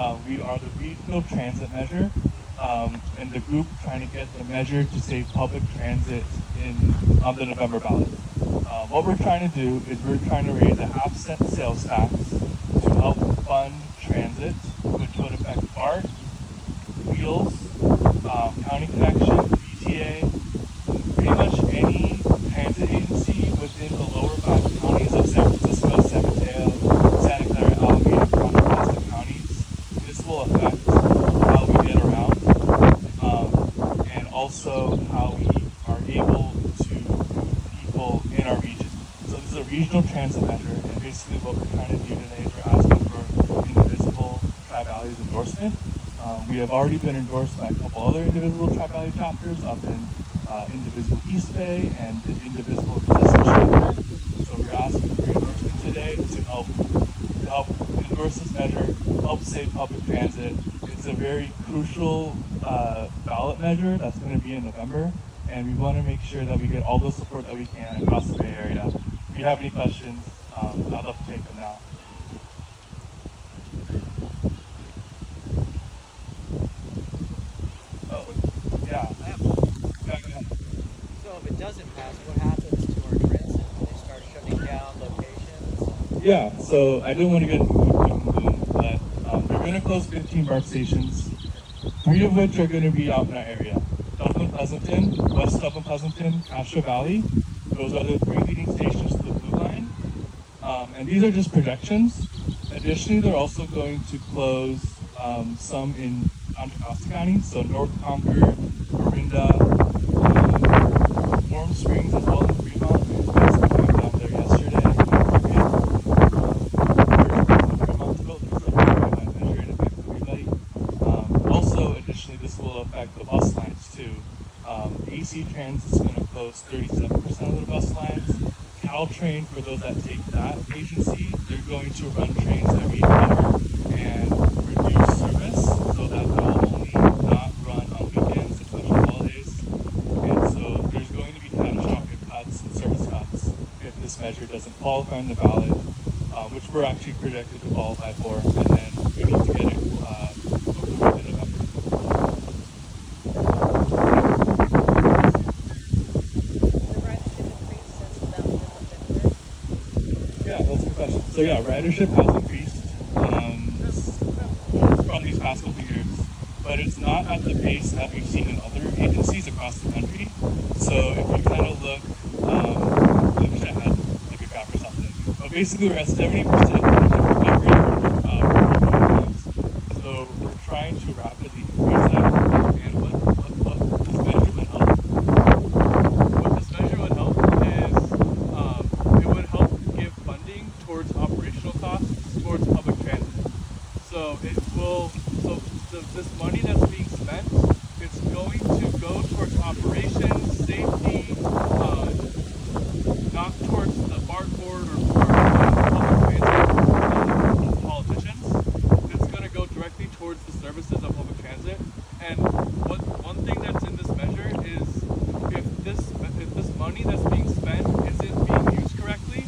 We are the regional transit measure, and the group trying to get the measure to save public transit on the November ballot. What we're trying to do is we're trying to raise a half-cent sales tax to help fund transit, which would affect BART, Wheels, County Connection, BTA, pretty much any transit agency within the lower 5 counties of San Francisco, San Mateo, Santa Clara, Alameda, Contra Costa counties. This will affect how we get around, and also how we are able to move people in our region. So this is a regional transit measure, and basically what we're trying to do today is we're asking for indivisible Tri-Valley's endorsement. We have already been endorsed by a couple other indivisible Tri-Valley chapters up in Indivisible East Bay and Indivisible Citizen Chapter. So we're asking for endorsement today to help endorse this measure, help save public transit. It's a very crucial ballot measure that's going to be in November, and we want to make sure that we get all the support that we can across the Bay Area. If you have any questions, I'd love to take them now. So if it doesn't pass, what happens to our transit? Do they start shutting down locations? Yeah, so I didn't want to get into doom, but they're going to close 15 BART stations, 3 of which are going to be out in our area. Dublin Pleasanton, West Dublin Pleasanton, Castro Valley. Those are the 3 leading stations to the Blue Line. And these are just projections. Additionally, they're also going to close some in Contra Costa County, so North Concord, Orinda, Warm Springs, as well as Fremont. We just went down there yesterday. Also, additionally, this will affect the bus lines too. AC Trans is going to close 37% of the bus lines. Caltrain, for those that take that agency, they're going to run trains every hour and reduce service so that they'll only not run on weekends and special holidays. And so there's going to be catastrophic cuts and service cuts if this measure doesn't qualify on the ballot, which we're actually projected to qualify for, and then we need to get it approved in November. So yeah, ridership has increased from these past couple years, but it's not at the pace that we've seen in other agencies across the country. So if you kind of look, I wish I had like a graph or something, but basically we're at 70% recovery so we're trying to rapidly increase that. And what this measure would help. What this measure would help is it would help give funding towards operational costs towards public transit. So it will, this money that's being spent, it's going to go towards operations, safety, not towards the BART board or public transit politicians. It's going to go directly towards the services of public transit. And one thing that's in this measure is if this money that's being spent isn't being used correctly,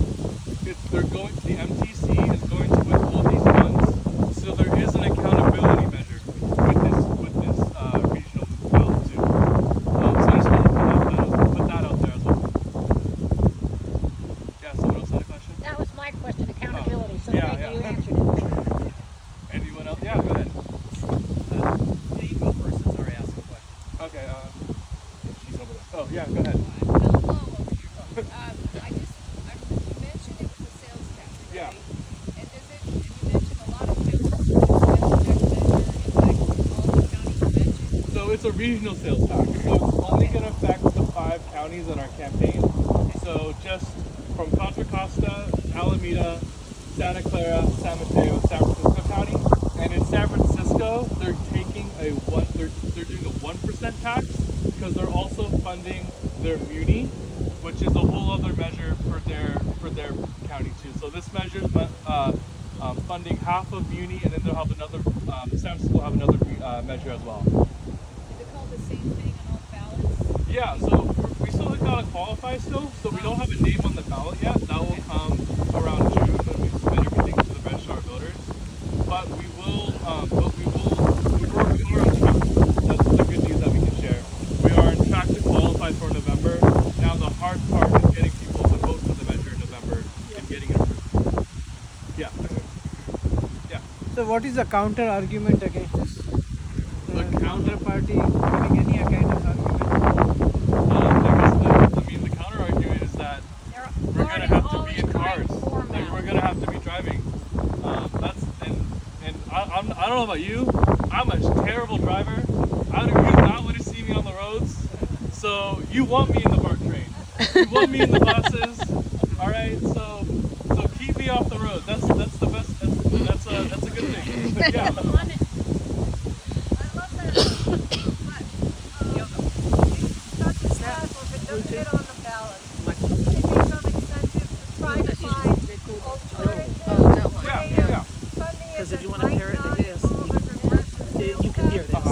the MTC is going to withhold these funds, so there is an accountability measure with this regional ballot too. So I just want to put that out there as well. Yeah, someone else had a question? That was my question, accountability, so Yeah, thank you, you yeah. answered it. Anyone else? Yeah, go ahead. The email person's already asked a question. Okay, she's over there. Oh, yeah, go ahead. You mentioned it was a sales tax, right? Yeah. And you mentioned a lot of towns, sales tax measure impacts all the county conventions. So it's a regional sales tax, so it's only going to affect the 5 counties in our campaign. So just from Contra Costa, Alameda, Santa Clara, San Mateo, San Francisco County, and in San Francisco, they're taking they're doing a 1% tax because they're also funding their muni, which is a whole other measure for their county too. So this measure is funding half of muni, and then they'll have another. San Francisco will have another measure as well. Is it called the same thing on all ballots? Yeah, so we still gotta qualify still, so we don't have a name on the ballot yet. That will come around June when we submit everything to the registrar of voters. But we will we are on track. That's the good news that we can share. We are on track to qualify for November. Now the hard part is getting people to vote for the measure in November and getting it approved. Yeah. Yeah. So what is the counter argument against this? The counterparty giving any kind of argument? The counter argument is that They're we're gonna already have to always be in trying cars. to form Like that. we're gonna have to be driving. I don't know about you. I'm a terrible driver. I do not want to see me on the roads. So you want me in the BART train. You want me in the buses. All right. So keep me off the road. That's the best. That's a good thing. But yeah. I love that. But it's not successful if it doesn't get on the ballot. It gives some incentive to try to find alternative Yeah. funding. Because if you that want to might hear it, not it is. involve a progressive You can hear this.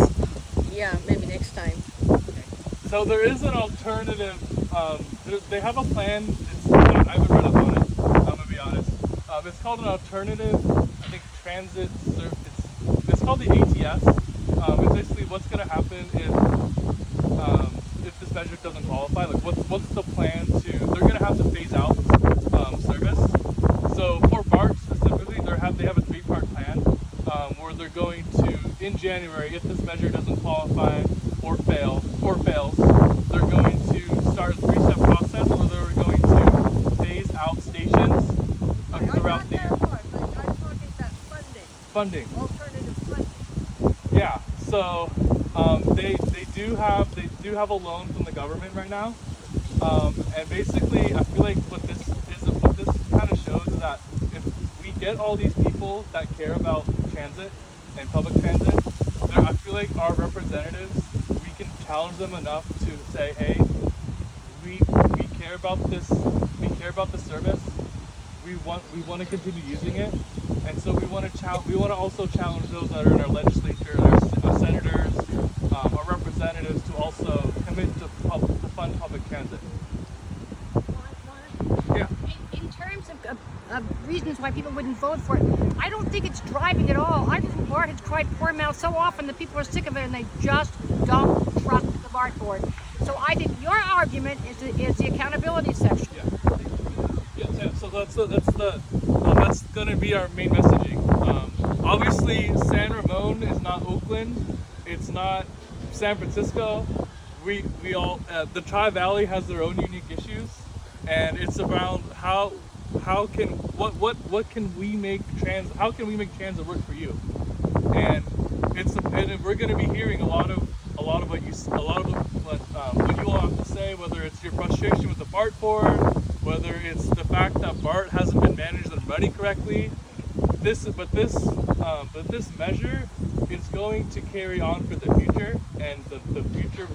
Yeah, maybe next time. So there is an alternative. They have a plan. I haven't read up on it. I'm gonna be honest. It's called an alternative. I think transit. It's called the ATS. It's basically what's gonna happen if this measure doesn't qualify. Like what's the plan to? They're gonna have to phase out service. So for BART specifically, they have a 3-part plan where they're going to in January, if this measure doesn't qualify or fails, they're going to start a 3-step process where they're going to phase out stations throughout the year. I'm talking about funding. Funding. Alternative funding. Yeah. So they do have a loan from the government right now, and basically I feel like what this kind of shows is that if we get all these people that care about transit and public transit, I feel like our representatives, we can challenge them enough to say, hey, we care about this, we care about the service, we want to continue using it, and so we want to also challenge those that are in our legislature, our senators, our representatives to also commit to fund public transit. Yeah. In terms of reasons why people wouldn't vote for it, I don't think it's driving at all. I think BART has tried pouring out so often that people are sick of it and they just don't trust the BART board. So I think your argument is the accountability section. Yeah. So that's going to be our main messaging. Obviously, San Ramon is not Oakland. It's not San Francisco. We all the Tri-Valley has their own unique issues, and it's around how can we make transit work for you, and we're going to be hearing a lot of what you all have to say, whether it's your frustration with the BART board, whether it's the fact that BART hasn't been managed and running correctly. This measure is going to carry on for the future, and the future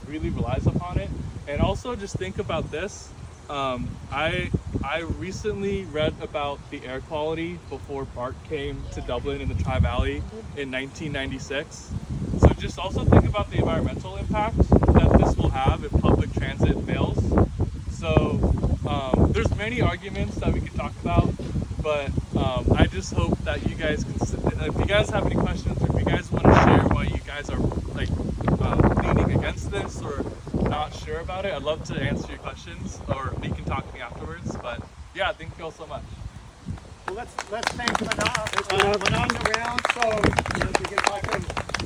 really relies upon it. And also just think about this. I recently read about the air quality before BART came to Dublin in the Tri-Valley in 1996. So just also think about the environmental impact that this will have if public transit fails. So there's many arguments that we could talk about, but I just hope that you guys can, if you guys have any questions, or if you guys want to share why you guys are leaning against this or not sure about it, I'd love to answer your questions, or you can talk to me afterwards. But yeah, thank you all so much. Well, let's thank Manav. Manav's around, so we can talk to him.